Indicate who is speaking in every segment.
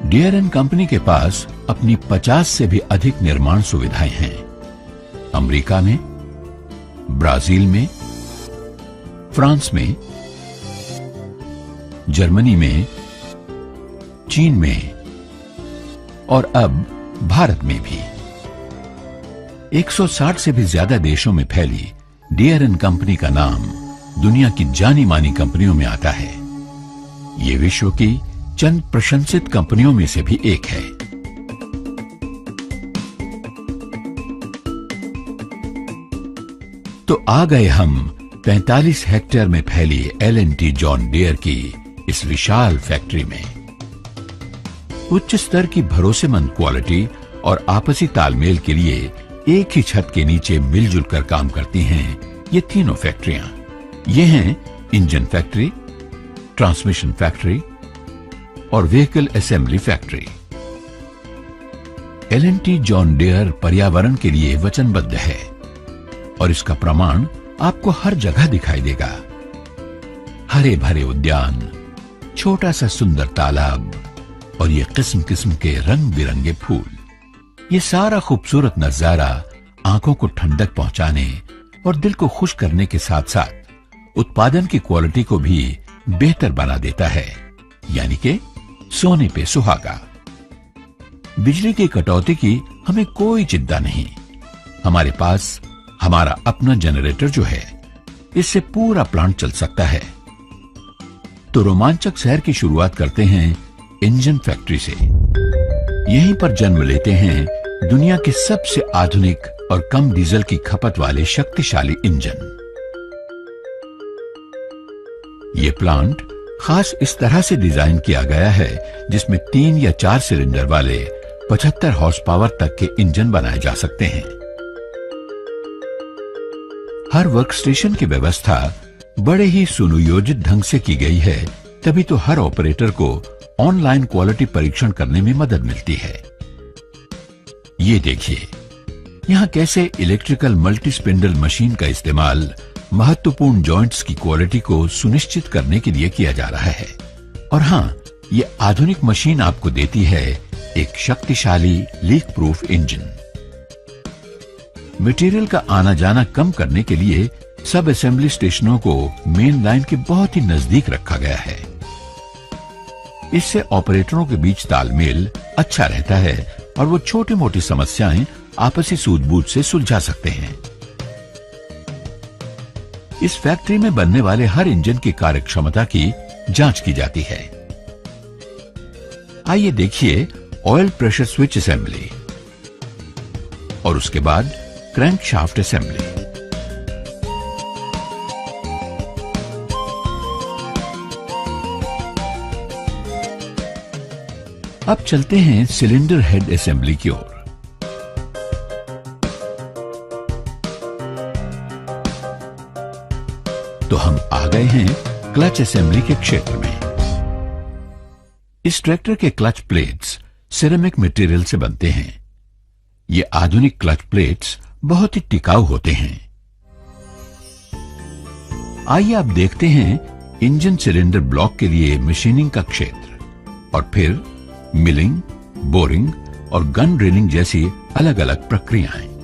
Speaker 1: Dear and company के पास अपनी 50 से भी अधिक निर्माण सुविधाएं हैं। अमेरिका में, ब्राजील में, फ्रांस में, जर्मनी में, चीन में और अब भारत में भी। 160 से भी ज्यादा देशों में फैली डियर एंड कंपनी का नाम दुनिया की जानी मानी कंपनियों में आता है। ये विश्व की चंद प्रशंसित कंपनियों में से भी एक है। तो आ गए हम 45 हेक्टेयर में फैली L&T जॉन डियर की इस विशाल फैक्ट्री में। उच्च स्तर की भरोसेमंद क्वालिटी और आपसी तालमेल के लिए एक ही छत के नीचे मिलजुल कर काम करती हैं ये तीनों फैक्ट्रियां। ये हैं इंजन फैक्ट्री, ट्रांसमिशन फैक्ट्री और vehicle assembly factory. L&T John Deere पर्यावरण के लिए वचनबद्ध है और इसका प्रमाण आपको हर जगह दिखाई देगा। हरे भरे उद्यान, छोटा सा सुंदर तालाब और ये किस्म किस्म के रंग बिरंगे फूल, ये सारा खूबसूरत नजारा आंखों को ठंडक पहुंचाने और दिल को खुश करने के साथ साथ उत्पादन की क्वालिटी को भी बेहतर बना देता है, यानी कि सोने पे सुहागा। बिजली की कटौती की हमें कोई चिंता नहीं। हमारे पास हमारा अपना जनरेटर जो है, इससे पूरा प्लांट चल सकता है। तो रोमांचक शहर की शुरुआत करते हैं इंजन फैक्ट्री से। यहीं पर जन्म लेते हैं दुनिया के सबसे आधुनिक और कम डीजल की खपत वाले शक्तिशाली इंजन। ये प्लांट खास इस तरह से डिजाइन किया गया है जिसमें 3 या 4 सिलेंडर वाले 75 हॉर्स पावर तक के इंजन बनाए जा सकते हैं। हर वर्कस्टेशन की व्यवस्था बड़े ही सुनियोजित ढंग से की गई है, तभी तो हर ऑपरेटर को ऑनलाइन क्वालिटी परीक्षण करने में मदद मिलती है। ये देखिए, यहां कैसे इलेक्ट्रिकल मल्टी स्पिंडल मशीन का इस्तेमाल महत्वपूर्ण जॉइंट्स की क्वालिटी को सुनिश्चित करने के लिए किया जा रहा है। और हां, ये आधुनिक मशीन आपको देती है एक शक्तिशाली लीक प्रूफ इंजन। मटेरियल का आना जाना कम करने के लिए सब असेंबली स्टेशनों को मेन लाइन के बहुत ही नजदीक रखा गया है। इससे ऑपरेटरों के बीच तालमेल अच्छा रहता है और वो छोटी मोटी समस्याएं आपसी सूझबूझ से सुलझा सकते हैं। इस फैक्ट्री में बनने वाले हर इंजन की कार्यक्षमता की जांच की जाती है। आइए देखिए ऑयल प्रेशर स्विच असेंबली और उसके बाद क्रैंकशाफ्ट असेंबली। अब चलते हैं सिलेंडर हेड असेंबली की ओर। तो हम आ गए हैं क्लच असेंबली के क्षेत्र में। इस ट्रैक्टर के क्लच प्लेट्स सिरेमिक मटेरियल से बनते हैं। ये आधुनिक क्लच प्लेट्स बहुत ही टिकाऊ होते हैं। आइए अब देखते हैं इंजन सिलेंडर ब्लॉक के लिए मशीनिंग का क्षेत्र और फिर मिलिंग, बोरिंग और गन ड्रिलिंग जैसी अलग अलग प्रक्रियाएं।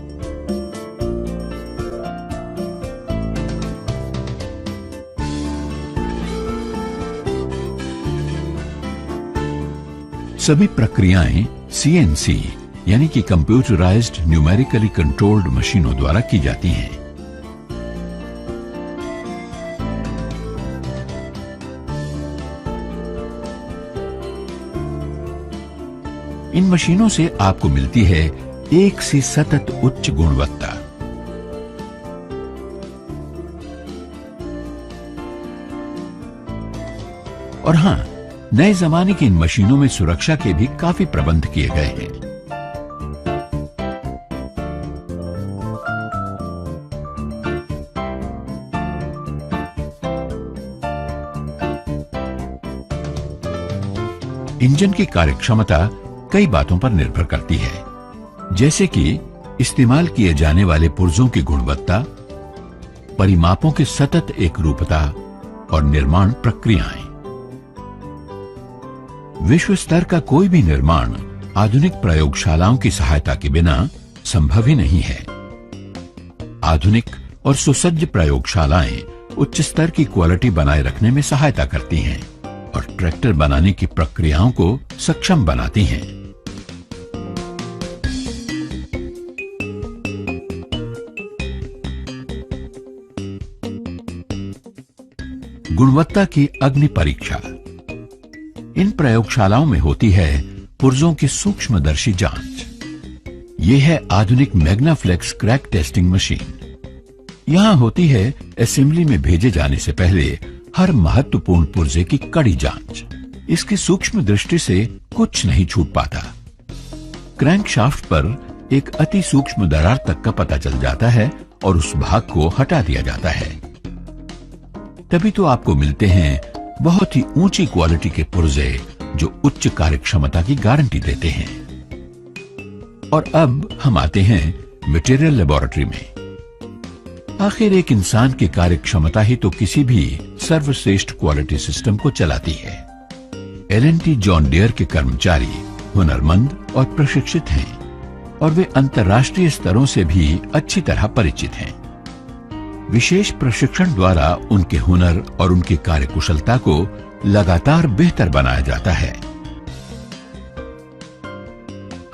Speaker 1: सभी प्रक्रियाएं CNC यानी कि कंप्यूटराइज्ड न्यूमेरिकली कंट्रोल्ड मशीनों द्वारा की जाती हैं। इन मशीनों से आपको मिलती है एक से सतत उच्च गुणवत्ता। और हां, नए जमाने की इन मशीनों में सुरक्षा के भी काफी प्रबंध किए गए हैं। इंजन की कार्यक्षमता कई बातों पर निर्भर करती है, जैसे कि इस्तेमाल किए जाने वाले पुर्जों की गुणवत्ता, परिमापों की सतत एकरूपता और निर्माण प्रक्रियाएं। विश्व स्तर का कोई भी निर्माण आधुनिक प्रयोगशालाओं की सहायता के बिना संभव ही नहीं है। आधुनिक और सुसज्ज प्रयोगशालाएं उच्च स्तर की क्वालिटी बनाए रखने में सहायता करती हैं और ट्रैक्टर बनाने की प्रक्रियाओं को सक्षम बनाती हैं। गुणवत्ता की अग्नि परीक्षा। इन प्रयोगशालाओं में होती है पुर्जों की सूक्ष्मदर्शी जांच। यह है आधुनिक मैग्नाफ्लेक्स क्रैक टेस्टिंग मशीन। यहां होती है असेंबली में भेजे जाने से पहले हर महत्वपूर्ण पुर्जे की कड़ी जांच। इसकी सूक्ष्म दृष्टि से कुछ नहीं छूट पाता। क्रैंकशाफ्ट पर एक अति सूक्ष्म दरार तक का पता चल जाता है और उस भाग को हटा दिया जाता है। तभी तो आपको मिलते हैं बहुत ही ऊंची क्वालिटी के पुर्जे जो उच्च कार्यक्षमता की गारंटी देते हैं। और अब हम आते हैं मटेरियल लेबोरेटरी में। आखिर एक इंसान की कार्यक्षमता ही तो किसी भी सर्वश्रेष्ठ क्वालिटी सिस्टम को चलाती है। L&T जॉन डियर के कर्मचारी हुनरमंद और प्रशिक्षित हैं और वे अंतर्राष्ट्रीय स्तरों से भी अच्छी तरह परिचित हैं। विशेष प्रशिक्षण द्वारा उनके हुनर और उनकी कार्यकुशलता को लगातार बेहतर बनाया जाता है।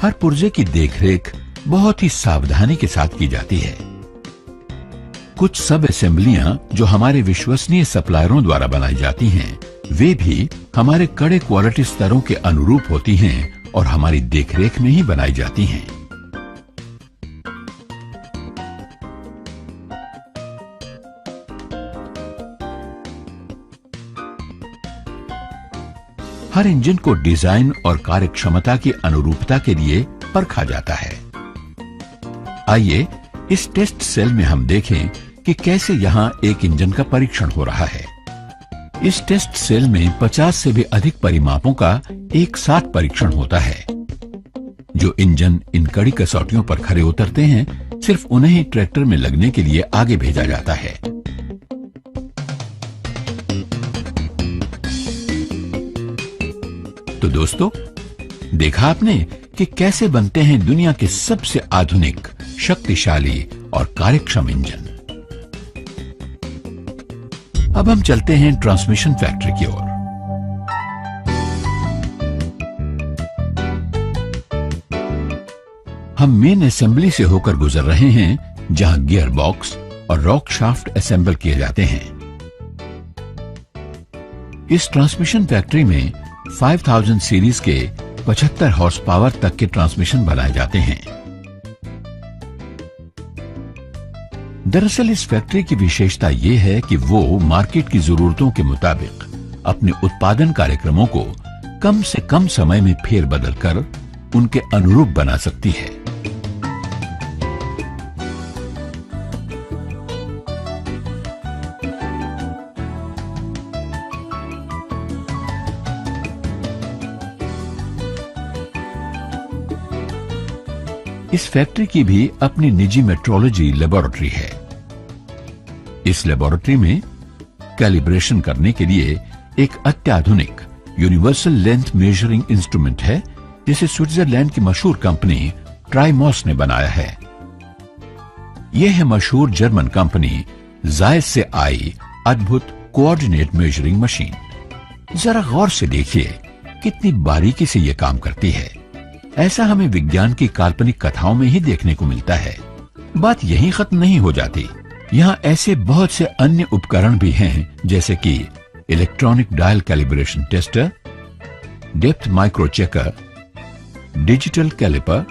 Speaker 1: हर पुर्जे की देखरेख बहुत ही सावधानी के साथ की जाती है। कुछ सब असेंबलियां जो हमारे विश्वसनीय सप्लायरों द्वारा बनाई जाती हैं, वे भी हमारे कड़े क्वालिटी स्तरों के अनुरूप होती हैं और हमारी देखरेख में ही बनाई जाती हैं। हर इंजन को डिजाइन और कार्यक्षमता की अनुरूपता के लिए परखा जाता है। आइए इस टेस्ट सेल में हम देखें कि कैसे यहां एक इंजन का परीक्षण हो रहा है। इस टेस्ट सेल में 50 से भी अधिक परिमापों का एक साथ परीक्षण होता है। जो इंजन इन कड़ी कसौटियों पर खरे उतरते हैं, सिर्फ उन्हें ही ट्रैक्टर में लगने के लिए आगे भेजा जाता है। तो दोस्तों, देखा आपने कि कैसे बनते हैं दुनिया के सबसे आधुनिक, शक्तिशाली और कार्यक्षम इंजन। अब हम चलते हैं ट्रांसमिशन फैक्ट्री की ओर। हम मेन असेंबली से होकर गुजर रहे हैं, जहां गियर बॉक्स और रॉक शाफ्ट असेंबल किए जाते हैं। इस ट्रांसमिशन फैक्ट्री में 5000 सीरीज के 75 हॉर्स पावर तक के ट्रांसमिशन बनाए जाते हैं। दरअसल इस फैक्ट्री की विशेषता यह है कि वो मार्केट की जरूरतों के मुताबिक अपने उत्पादन कार्यक्रमों को कम से कम समय में फेरबदल कर उनके अनुरूप बना सकती है। इस फैक्ट्री की भी अपनी निजी मेट्रोलॉजी लेबोरेटरी है। इस लेबोरेटरी में कैलिब्रेशन करने के लिए एक अत्याधुनिक यूनिवर्सल लेंथ मेजरिंग इंस्ट्रूमेंट है, जिसे स्विट्जरलैंड की मशहूर कंपनी ट्राइमॉस ने बनाया है। यह है मशहूर जर्मन कंपनी जायस से आई अद्भुत कोऑर्डिनेट मेजरिंग मशीन। जरा गौर से देखिए कितनी बारीकी से यह काम करती है। ऐसा हमें विज्ञान की काल्पनिक कथाओं में ही देखने को मिलता है। बात यहीं खत्म नहीं हो जाती। यहाँ ऐसे बहुत से अन्य उपकरण भी हैं, जैसे कि electronic dial calibration tester, depth micro checker, digital caliper,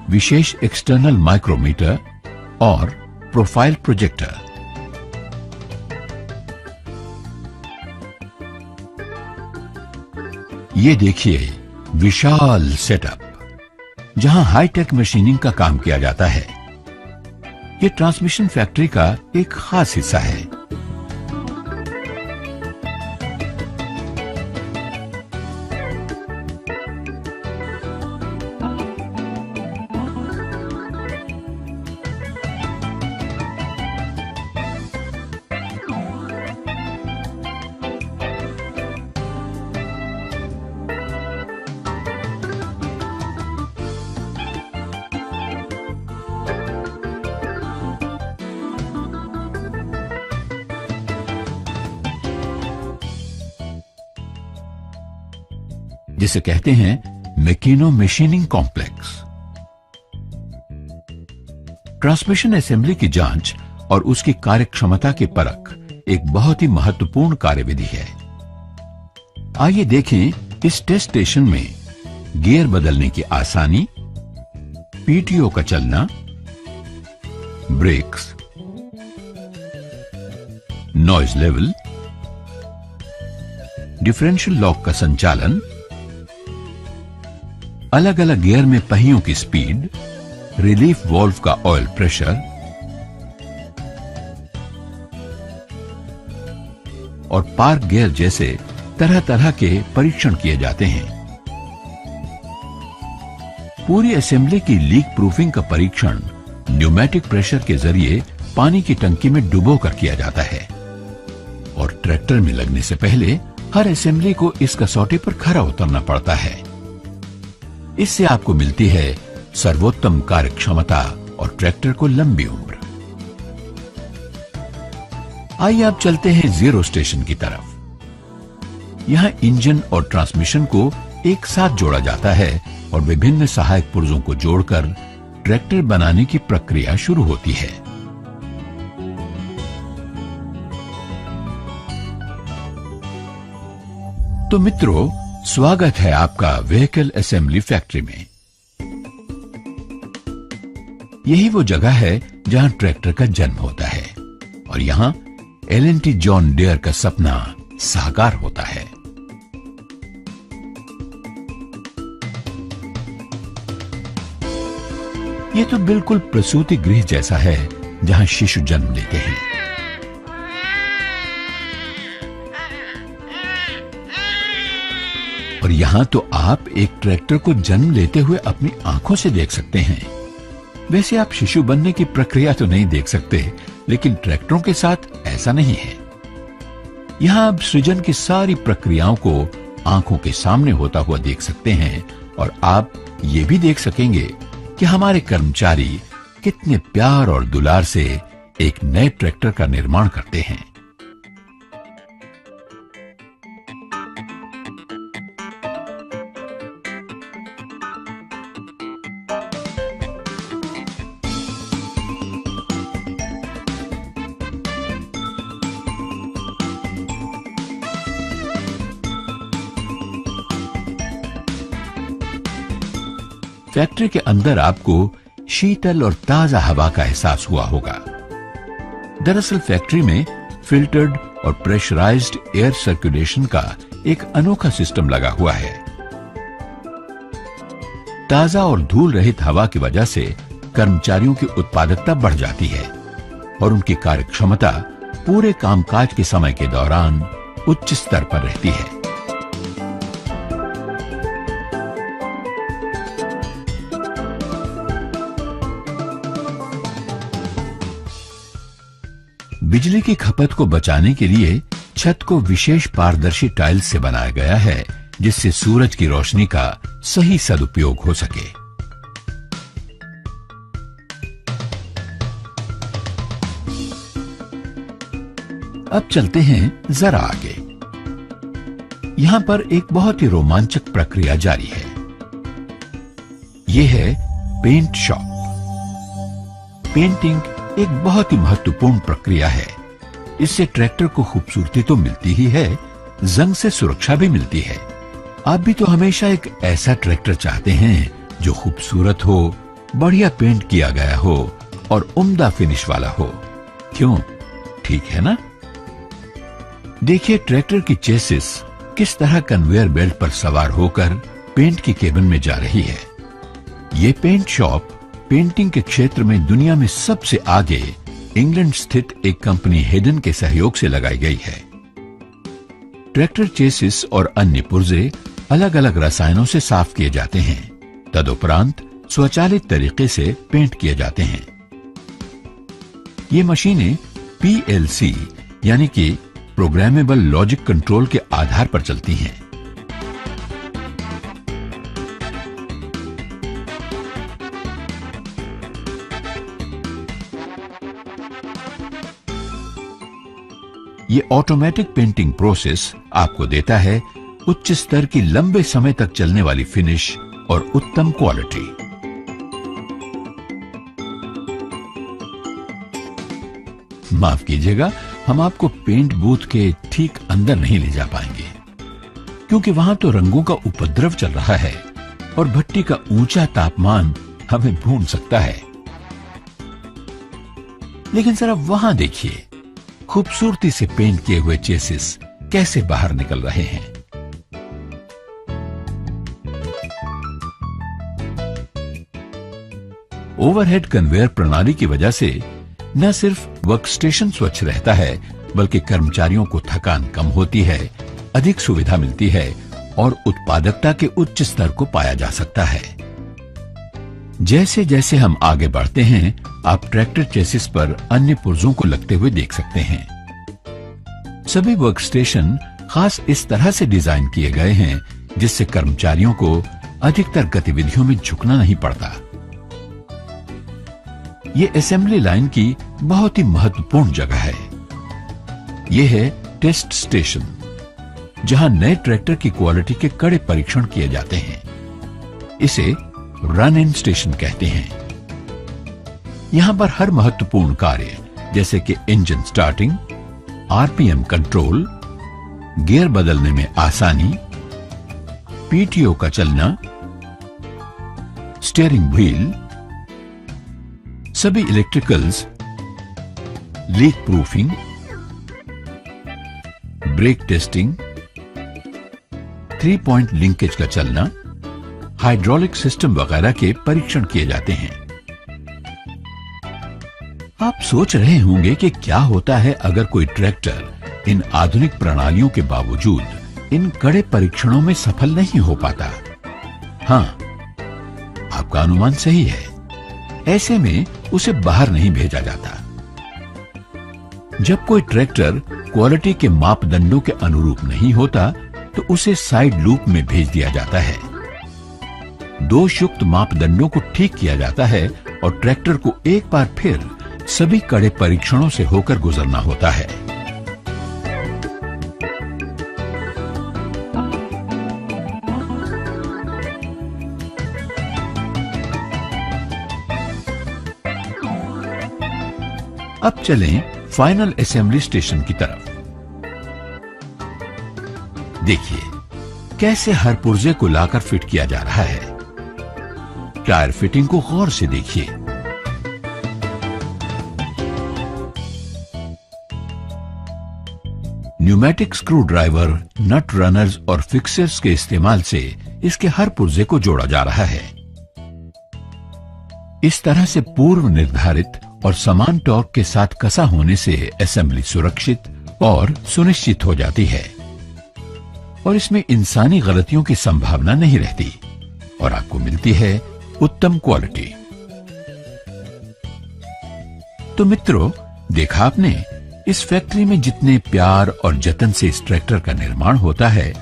Speaker 1: विशेष एक्सटर्नल माइक्रोमीटर और प्रोफाइल प्रोजेक्टर। ये देखिए विशाल सेटअप, जहां हाईटेक मशीनिंग का काम किया जाता है। ये ट्रांसमिशन फैक्ट्री का एक खास हिस्सा है। जिसे कहते हैं mechano machining complex. Transmission assembly की जांच और उसकी कार्यक्षमता की परख एक बहुत ही महत्वपूर्ण कार्यविधि है। आइए देखें इस टेस्ट स्टेशन में गियर बदलने की आसानी, पीटीओ का चलना, brakes, noise level, differential lock का संचालन, अलग अलग गियर में पहियों की स्पीड, रिलीफ वाल्व का ऑयल प्रेशर और पार्क गियर जैसे तरह तरह के परीक्षण किए जाते हैं। पूरी असेंबली की लीक प्रूफिंग का परीक्षण न्यूमेटिक प्रेशर के जरिए पानी की टंकी में डुबो कर किया जाता है और ट्रैक्टर में लगने से पहले हर असेंबली को इस कसौटी पर खरा उतरना पड़ता है। इससे आपको मिलती है सर्वोत्तम कार्यक्षमता और ट्रैक्टर को लंबी उम्र। आइए आप चलते हैं जीरो स्टेशन की तरफ। यहां इंजन और ट्रांसमिशन को एक साथ जोड़ा जाता है और विभिन्न सहायक पुर्जों को जोड़कर ट्रैक्टर बनाने की प्रक्रिया शुरू होती है। तो मित्रों, स्वागत है आपका व्हीकल असेंबली फैक्ट्री में। यही वो जगह है जहां ट्रैक्टर का जन्म होता है और यहां एल&टी जॉन डियर का सपना साकार होता है। ये तो बिल्कुल प्रसूति गृह जैसा है जहां शिशु जन्म लेते हैं। और यहां तो आप एक ट्रैक्टर को जन्म लेते हुए अपनी आंखों से देख सकते हैं। वैसे आप शिशु बनने की प्रक्रिया तो नहीं देख सकते, लेकिन ट्रैक्टरों के साथ ऐसा नहीं है। यहां आप सृजन की सारी प्रक्रियाओं को आंखों के सामने होता हुआ देख सकते हैं और आप ये भी देख सकेंगे कि हमारे कर्मचारी कितने प्यार और दुलार से एक नए ट्रैक्टर का निर्माण करते हैं। फैक्ट्री के अंदर आपको शीतल और ताजा हवा का एहसास हुआ होगा। दरअसल फैक्ट्री में फिल्टर्ड और प्रेशराइज्ड एयर सर्कुलेशन का एक अनोखा सिस्टम लगा हुआ है। ताजा और धूल रहित हवा की वजह से कर्मचारियों की उत्पादकता बढ़ जाती है और उनकी कार्यक्षमता पूरे कामकाज के समय के दौरान उच्च स्तर पर रहती है। बिजली की खपत को बचाने के लिए छत को विशेष पारदर्शी टाइल्स से बनाया गया है, जिससे सूरज की रोशनी का सही सदुपयोग हो सके। अब चलते हैं जरा आगे। यहां पर एक बहुत ही रोमांचक प्रक्रिया जारी है। यह है पेंट शॉप। पेंटिंग एक बहुत ही महत्वपूर्ण प्रक्रिया है। इससे ट्रैक्टर को खूबसूरती तो मिलती ही है, जंग से सुरक्षा भी मिलती है। आप भी तो हमेशा एक ऐसा ट्रैक्टर चाहते हैं जो खूबसूरत हो, बढ़िया पेंट किया गया हो और उम्दा फिनिश वाला हो। क्यों? ठीक है ना? देखिए ट्रैक्टर की चेसिस किस तरह कन्वेयर बेल्ट पर सवार होकर पेंट की केबिन में जा रही है। ये पेंट शॉप पेंटिंग के क्षेत्र में दुनिया में सबसे आगे इंग्लैंड स्थित एक कंपनी हेडन के सहयोग से लगाई गई है। ट्रैक्टर चेसिस और अन्य पुर्जे अलग अलग रसायनों से साफ किए जाते हैं, तदुपरांत स्वचालित तरीके से पेंट किए जाते हैं। ये मशीनें पीएलसी यानी कि प्रोग्रामेबल लॉजिक कंट्रोल के आधार पर चलती हैं। ये ऑटोमेटिक पेंटिंग प्रोसेस आपको देता है उच्च स्तर की लंबे समय तक चलने वाली फिनिश और उत्तम क्वालिटी। माफ कीजिएगा, हम आपको पेंट बूथ के ठीक अंदर नहीं ले जा पाएंगे, क्योंकि वहां तो रंगों का उपद्रव चल रहा है और भट्टी का ऊंचा तापमान हमें भून सकता है। लेकिन जरा वहां देखिए, खूबसूरती से पेंट किए हुए चेसिस कैसे बाहर निकल रहे हैं। ओवरहेड कन्वेयर प्रणाली की वजह से न सिर्फ वर्कस्टेशन स्वच्छ रहता है, बल्कि कर्मचारियों को थकान कम होती है, अधिक सुविधा मिलती है और उत्पादकता के उच्च स्तर को पाया जा सकता है। जैसे जैसे हम आगे बढ़ते हैं, आप ट्रैक्टर चेसिस पर अन्य पुर्जों को लगते हुए देख सकते हैं। सभी वर्कस्टेशन खास इस तरह से डिजाइन किए गए हैं जिससे कर्मचारियों को अधिकतर गतिविधियों में झुकना नहीं पड़ता। ये असेंबली लाइन की बहुत ही महत्वपूर्ण जगह है। यह है टेस्ट स्टेशन, जहां नए ट्रैक्टर की क्वालिटी के कड़े परीक्षण किए जाते हैं। इसे रन इन स्टेशन कहते हैं। यहां पर हर महत्वपूर्ण कार्य जैसे कि engine starting, RPM control, gear बदलने में आसानी, पीटीओ का चलना, स्टीयरिंग व्हील, सभी electricals, leak proofing, brake testing, 3 point linkage का चलना, हाइड्रोलिक सिस्टम वगैरह के परीक्षण किए जाते हैं। आप सोच रहे होंगे कि क्या होता है अगर कोई ट्रैक्टर इन आधुनिक प्रणालियों के बावजूद इन कड़े परीक्षणों में सफल नहीं हो पाता। हां, आपका अनुमान सही है। ऐसे में उसे बाहर नहीं भेजा जाता। जब कोई ट्रैक्टर क्वालिटी के मापदंडों के अनुरूप नहीं होता, तो उसे साइड लूप में भेज दिया जाता है। दोषयुक्त मापदंडों को ठीक किया जाता है और ट्रैक्टर को एक बार फिर सभी कड़े परीक्षणों से होकर गुजरना होता है। अब चलें फाइनल असेंबली स्टेशन की तरफ। देखिए कैसे हर पुर्जे को लाकर फिट किया जा रहा है। टायर फिटिंग को गौर से देखिए। न्यूमेटिक स्क्रू ड्राइवर, नट रनर्स और फिक्सर्स के इस्तेमाल से इसके हर पुर्जे को जोड़ा जा रहा है। इस तरह से पूर्व निर्धारित और समान टॉर्क के साथ कसा होने से असेंबली सुरक्षित और सुनिश्चित हो जाती है और इसमें इंसानी गलतियों की संभावना नहीं रहती और आपको मिलती है उत्तम क्वालिटी। तो मित्रों, देखा आपने, इस फैक्ट्री में जितने प्यार और जतन से इस ट्रैक्टर का निर्माण होता है,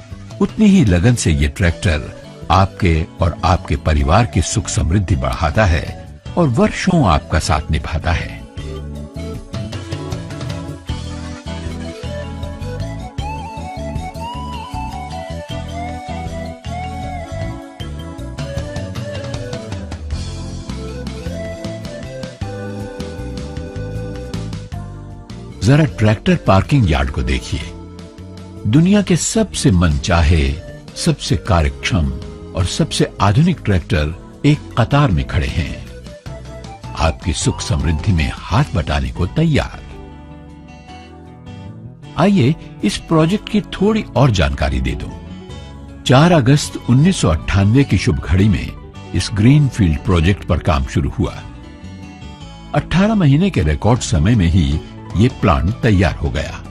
Speaker 1: उतनी ही लगन से ये ट्रैक्टर आपके और आपके परिवार की सुख समृद्धि बढ़ाता है और वर्षों आपका साथ निभाता है। जरा ट्रैक्टर पार्किंग यार्ड को देखिए। दुनिया के सबसे मनचाहे, सबसे कार्यक्षम और सबसे आधुनिक ट्रैक्टर एक कतार में खड़े हैं, आपकी सुख समृद्धि में हाथ बटाने को तैयार। आइए इस प्रोजेक्ट की थोड़ी और जानकारी दे दूं। 4 अगस्त 1998 की शुभ घड़ी में इस ग्रीनफील्ड प्रोजेक्ट पर काम शुरू हुआ। 18 महीने के रिकॉर्ड समय में ही ये प्लांट तैयार हो गया।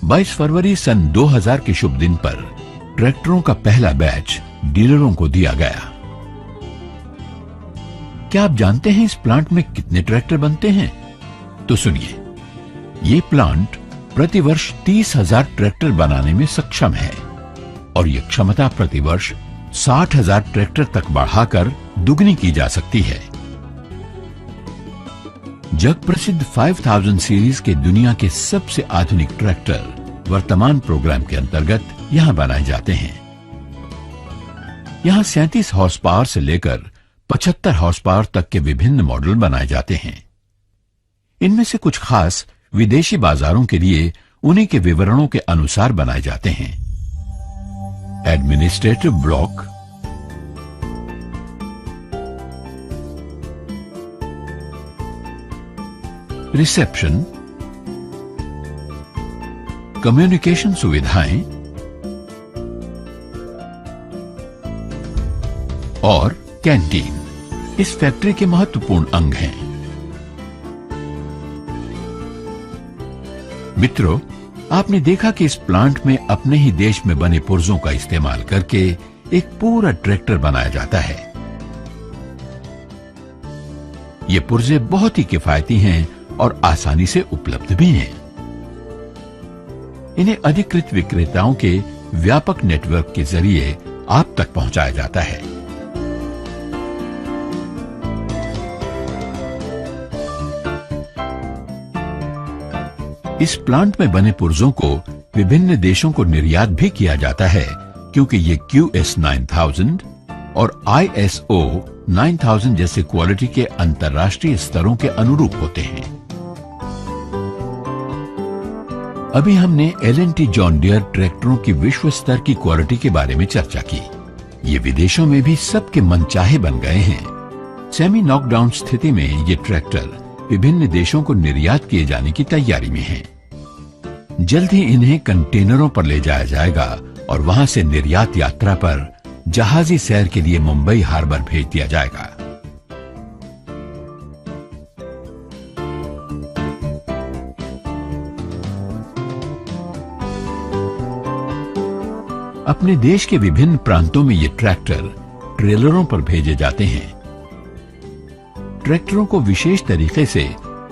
Speaker 1: 22 फरवरी सन 2000 के शुभ दिन पर ट्रैक्टरों का पहला बैच डीलरों को दिया गया। क्या आप जानते हैं इस प्लांट में कितने ट्रैक्टर बनते हैं? तो सुनिए, ये प्लांट प्रतिवर्ष 30,000 ट्रैक्टर बनाने में सक्षम है और ये क्षमता प्रतिवर्ष 60,000 ट्रैक्टर तक बढ़ाकर दुगनी की जा सकती है। जग प्रसिद्ध 5000 सीरीज के दुनिया के सबसे आधुनिक ट्रैक्टर वर्तमान प्रोग्राम के अंतर्गत यहां बनाए जाते हैं। यहां 37 हॉर्स पावर से लेकर 75 हॉर्स पावर तक के विभिन्न मॉडल बनाए जाते हैं। इनमें से कुछ खास विदेशी बाजारों के लिए उन्हीं के विवरणों के अनुसार बनाए जाते हैं। एडमिनिस्ट्रेटिव ब्लॉक, रिसेप्शन, कम्युनिकेशन सुविधाएं और कैंटीन इस फैक्ट्री के महत्वपूर्ण अंग हैं। मित्रों, आपने देखा कि इस प्लांट में अपने ही देश में बने पुर्जों का इस्तेमाल करके एक पूरा ट्रैक्टर बनाया जाता है। ये पुर्जे बहुत ही किफायती हैं और आसानी से उपलब्ध भी हैं। इन्हें अधिकृत विक्रेताओं के व्यापक नेटवर्क के जरिए आप तक पहुंचाया जाता है। इस प्लांट में बने पुर्जों को विभिन्न देशों को निर्यात भी किया जाता है, क्योंकि ये QS 9000 और ISO 9000 जैसे क्वालिटी के अंतर्राष्ट्रीय स्तरों के अनुरूप होते हैं। अभी हमने L&T जॉन डियर ट्रैक्टरों की विश्व स्तर की क्वालिटी के बारे में चर्चा की। ये विदेशों में भी सबके मनचाहे बन गए हैं। सेमी नॉकडाउन स्थिति में ये ट्रैक्टर विभिन्न देशों को निर्यात किए जाने की तैयारी में हैं। जल्द ही इन्हें कंटेनरों पर ले जाया जाएगा और वहां से निर्यात यात्रा पर जहाजी सैर के लिए मुंबई हार्बर भेज दिया जाएगा। अपने देश के विभिन्न प्रांतों में ये ट्रैक्टर ट्रेलरों पर भेजे जाते हैं। ट्रैक्टरों को विशेष तरीके से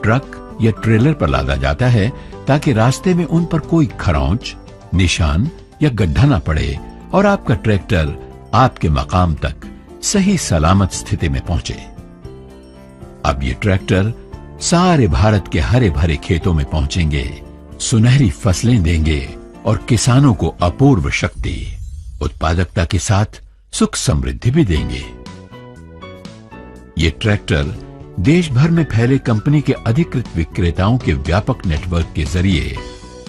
Speaker 1: ट्रक या ट्रेलर पर लादा जाता है ताकि रास्ते में उन पर कोई खरोंच, निशान या गड्ढा न पड़े और आपका ट्रैक्टर आपके मकाम तक सही सलामत स्थिति में पहुंचे। अब ये ट्रैक्टर सारे भारत के हरे भरे खेतों में पहुंचेंगे, सुनहरी फसलें देंगे और किसानों को अपूर्व शक्ति, उत्पादकता के साथ सुख समृद्धि भी देंगे। ये ट्रैक्टर देश भर में फैले कंपनी के अधिकृत विक्रेताओं के व्यापक नेटवर्क के जरिए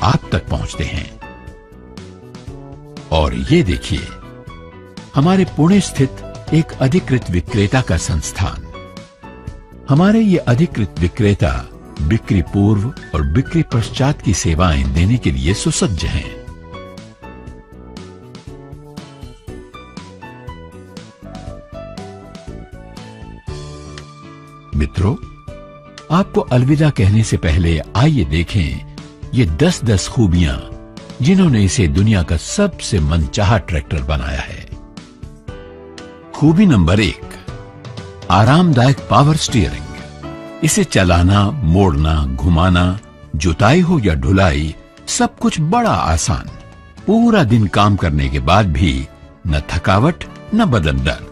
Speaker 1: आप तक पहुंचते हैं। और ये देखिए, हमारे पुणे स्थित एक अधिकृत विक्रेता का संस्थान। हमारे ये अधिकृत विक्रेता बिक्री पूर्व और बिक्री पश्चात की सेवाएं देने के लिए सुसज्ज हैं। मित्रों, आपको अलविदा कहने से पहले आइए देखें ये 10-10 खूबियां जिन्होंने इसे दुनिया का सबसे मनचाहा ट्रैक्टर बनाया है। खूबी नंबर 1, आरामदायक पावर स्टीयरिंग। इसे चलाना, मोड़ना, घुमाना, जुताई हो या ढुलाई, सब कुछ बड़ा आसान। पूरा दिन काम करने के बाद भी न थकावट न बदन दर्द।